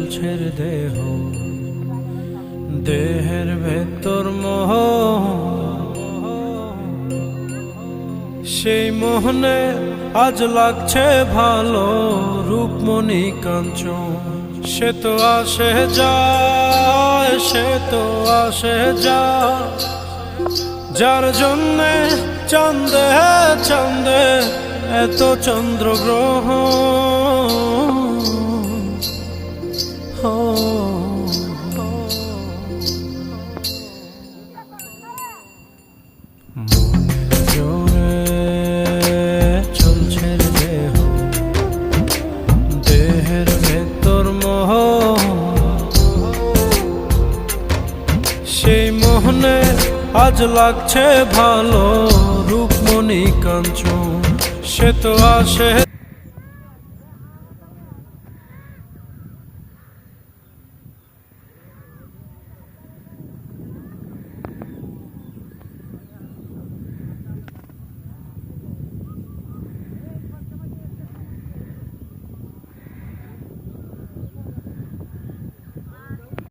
চলছে রে দেহ, দেহের ভেতর মোহ, সেই মোহনে আজ লাগছে ভালো রূপমণি কাঞ্চন। সে তো আসে যায়, সে তো আসে যায়, যার জন্যে চাঁদে চাঁদে এত চন্দ্রগ্রহ। মনের জোরে চলছে রে দেহ, দেহের ভেতর মোহ, সেই মোহনে আজ লাগছে ভালো রূপমণি কাঞ্চন। সে তো আসে